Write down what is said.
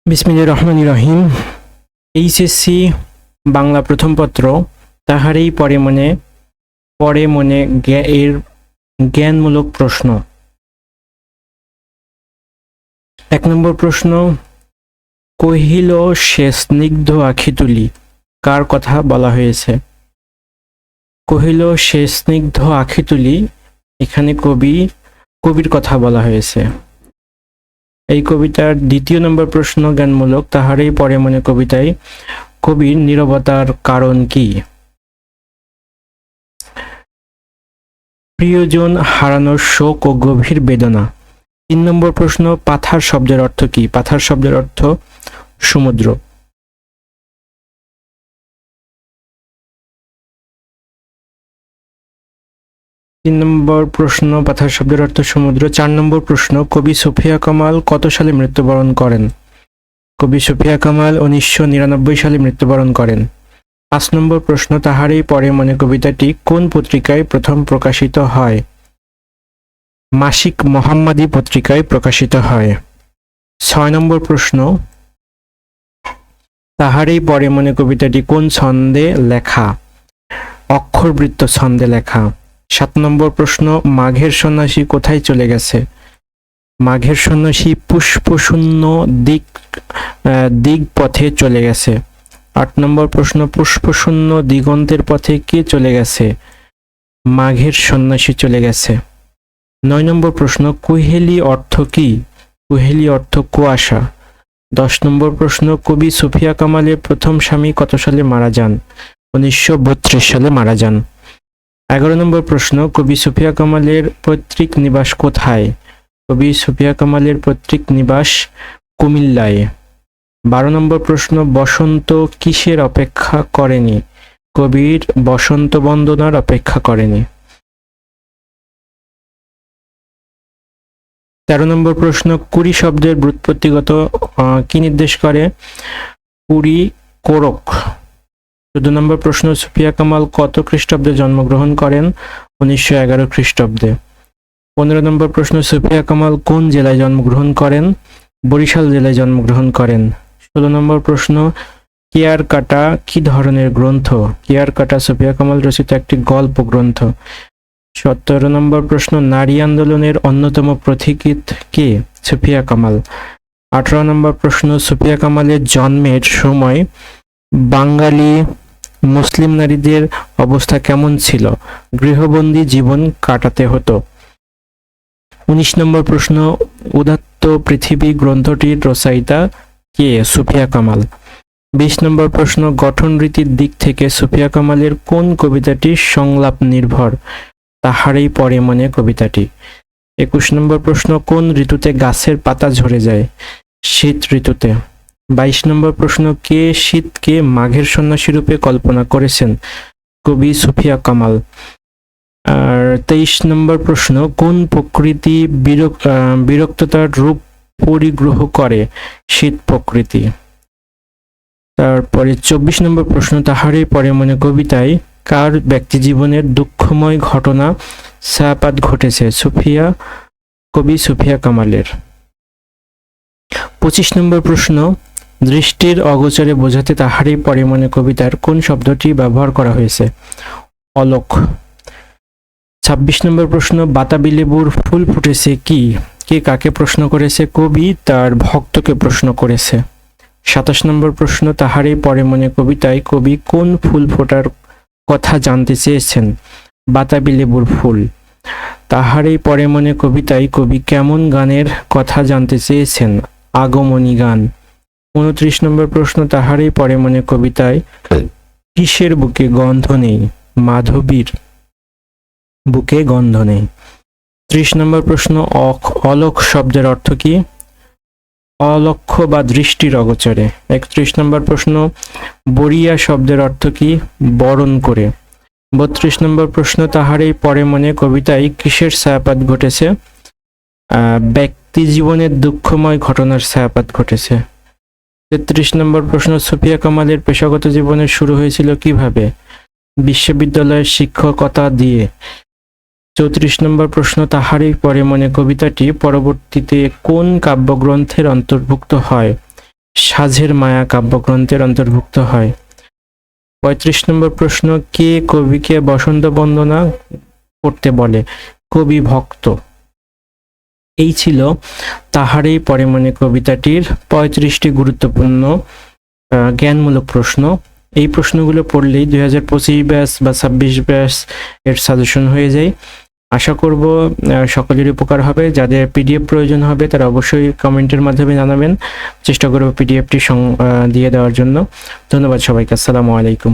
বিসমিল্লাহির রহমানির রহিম। এইচএসসি বাংলা প্রথম পত্র তাহারেই পড়ে মনে এর জ্ঞানমূলক প্রশ্ন। ১ নম্বর প্রশ্ন, কহিল সে স্নিগ্ধ আখি তুলি, কার কথা বলা হয়েছে? কহিল সে স্নিগ্ধ আখি তুলি, এখানে কবির কথা বলা হয়েছে। এই কবিতার ২য় নম্বর প্রশ্ন জ্ঞানমূলক, তাহারেই পড়ে মনে কবিতায় কবির নীরবতার কারণ কি? প্রিয়জন হারানোর শোক ও গভীর বেদনা। ৩ নম্বর প্রশ্ন, পাথার শব্দের অর্থ কি? পাথার শব্দের অর্থ সমুদ্র। পাথার শব্দের অর্থ সমুদ্র। ৪ নম্বর প্রশ্ন, কবি সুফিয়া কামাল কত সালে মৃত্যুবরণ করেন? কবি সুফিয়া কামাল ১৯৯৯ সালে মৃত্যুবরণ করেন। ৫ নম্বর প্রশ্ন, তাহারেই পড়ে মনে কবিতাটি কোন পত্রিকায় প্রথম প্রকাশিত হয়? মাসিক মোহাম্মদী পত্রিকায় প্রকাশিত হয়। ৬ নম্বর প্রশ্ন, তাহারেই পড়ে মনে কবিতাটি কোন ছন্দে লেখা? অক্ষরবৃত্ত ছন্দে লেখা। ৭ নম্বর প্রশ্ন, মাঘের সন্ন্যাসী কোথায় চলে গেছে? মাঘের সন্ন্যাসী পুষ্পশূন্য দিক পথে চলে গেছে। ৮ নম্বর প্রশ্ন, পুষ্পশূন্য দিগন্তের পথে কে চলে গেছে? মাঘের সন্ন্যাসী চলে গেছে। ৯ নম্বর প্রশ্ন, কুহেলি অর্থ কি? কুহেলি অর্থ কুয়াশা। ১০ নম্বর প্রশ্ন, কবি সুফিয়া কামালের প্রথম স্বামী কত সালে মারা যান? ১৯৩২ সালে মারা যান। ১১ নম্বর প্রশ্ন, কবি সুফিয়া কামালের পৈতৃক নিবাস কোথায়? কবি সুফিয়া কামালের পৈতৃক নিবাস কুমিল্লায়। ১২ নম্বর প্রশ্ন, বসন্ত কিসের অপেক্ষা করেনি? কবির বসন্ত বন্দনার অপেক্ষা করেনি। ১৩ নম্বর প্রশ্ন, কুড়ি শব্দের ব্যুৎপত্তিগত কি নির্দেশ করে? কুড়ি কোরক। ১৪ নম্বর প্রশ্ন, সুফিয়া কামাল কত খ্রিস্টাব্দে জন্মগ্রহণ করেন? ১৯১১ খ্রিস্টাব্দে। ১৫ নম্বর প্রশ্ন, সুফিয়া কামাল কোন জেলায় জন্মগ্রহণ করেন? বরিশাল জেলায় জন্মগ্রহণ করেন। ১৬ নম্বর প্রশ্ন, কেয়ার কাটা কি ধরনের গ্রন্থ? কেয়ার কাটা সুফিয়া কামাল রচিত একটি গল্প গ্রন্থ। ১৭ নম্বর প্রশ্ন, নারী আন্দোলনের অন্যতম পথিকৃৎ কে? সুফিয়া কামাল। ১৮ নম্বর প্রশ্ন, সুফিয়া কামালের জন্মের সময় বাঙালি মুসলিম নারীদের অবস্থা কেমন ছিল? গৃহবন্দী জীবন কাটাতে হতো। ১৯ নম্বর প্রশ্ন, উদাত্ত পৃথিবী গ্রন্থটির রচয়িতা কে? সুফিয়া কামাল। ২০ নম্বর প্রশ্ন, গঠন রীতির দিক থেকে সুফিয়া কামালের কোন কবিতাটি সংলাপ নির্ভর? তাহারেই পড়ে মনে কবিতাটি। ২১ নম্বর প্রশ্ন, কোন ঋতুতে গাছের পাতা ঝরে যায়? শীত ঋতুতে। ২২ নম্বর প্রশ্ন, কে শীতকে মাঘের সন্ন্যাসী রূপে কল্পনা করেছেন? কবি সুফিয়া কামাল। আর ২৩ নম্বর প্রশ্ন, কোন প্রকৃতি বিরক্ততার রূপ পরিগ্রহ করে? শীত প্রকৃতি। তারপরে ২৪ নম্বর প্রশ্ন, তাহারেই পড়ে মনে কবিতায় কার ব্যক্তি জীবনের দুঃখময় ঘটনা ছায়াপাত ঘটেছে? কবি সুফিয়া কামালের। ২৫ নম্বর প্রশ্ন, দৃষ্টির অগোচরে বোঝাতে তাহারেই পড়ে মনে কবিতার কোন শব্দটি ব্যবহার করা হয়েছে? অলোক। ২৬ নম্বর প্রশ্ন, বাতাবি লেবুর ফুল ফুটেছে কি? কে কাকে প্রশ্ন করেছে? কবি তার ভক্তকে প্রশ্ন করেছে। ২৭ নম্বর প্রশ্ন, তাহারেই পড়ে মনে কবিতায় কবি কোন ফুল ফোটার কথা জানতে চেয়েছেন? বাতাবি লেবুর ফুল। তাহারেই পড়ে মনে কবিতায় কবি কেমন গানের কথা জানতে চেয়েছেন? আগমনী গান। ২৯ নম্বর প্রশ্ন, তাহারেই পড়ে মনে কবিতায় কিসের বুকে গন্ধ নেই? মাধবীর বুকে গন্ধ নেই। ৩০ নম্বর প্রশ্ন, অলোক শব্দের অর্থ কি? অলক্ষ্য বা দৃষ্টির অগোচরে। ৩১ নম্বর প্রশ্ন, বরিয়া শব্দের অর্থ কি? বরণ করে। ৩২ নম্বর প্রশ্ন, তাহারেই পড়ে মনে কবিতায় কিসের ছায়াপাত ঘটেছে? ব্যক্তি জীবনের দুঃখময় ঘটনার ছায়াপাত ঘটেছে। ৩৩ নম্বর প্রশ্ন, সুফিয়া কামালের পেশাগত জীবনের শুরু হয়েছিল কিভাবে? বিশ্ববিদ্যালয়ের শিক্ষকতা দিয়ে। ৩৪ নম্বর প্রশ্ন, তাহারেই পড়ে মনে কবিতাটি পরবর্তীতে কোন কাব্যগ্রন্থের অন্তর্ভুক্ত হয়? সাঝের মায়া কাব্যগ্রন্থের অন্তর্ভুক্ত হয়? 35 নম্বর প্রশ্ন, কে কবিকে বসন্ত বন্দনা করতে বলে? কবি ভক্ত। এই ছিল তাহারই পরে মনে কবিতাটির 35টি গুরুত্বপূর্ণ জ্ঞানমূলক প্রশ্ন। এই প্রশ্নগুলো পড়লেই 2025 ব্যাচ বা 26 ব্যাচ এর সাজেশন হয়ে যায়। আশা করব সকলের উপকার হবে। যাদের পিডিএফ প্রয়োজন হবে তারা অবশ্যই কমেন্টের মাধ্যমে জানাবেন, চেষ্টা করব পিডিএফটি দিয়ে দেওয়ার জন্য। ধন্যবাদ সবাইকে। আসসালামু আলাইকুম।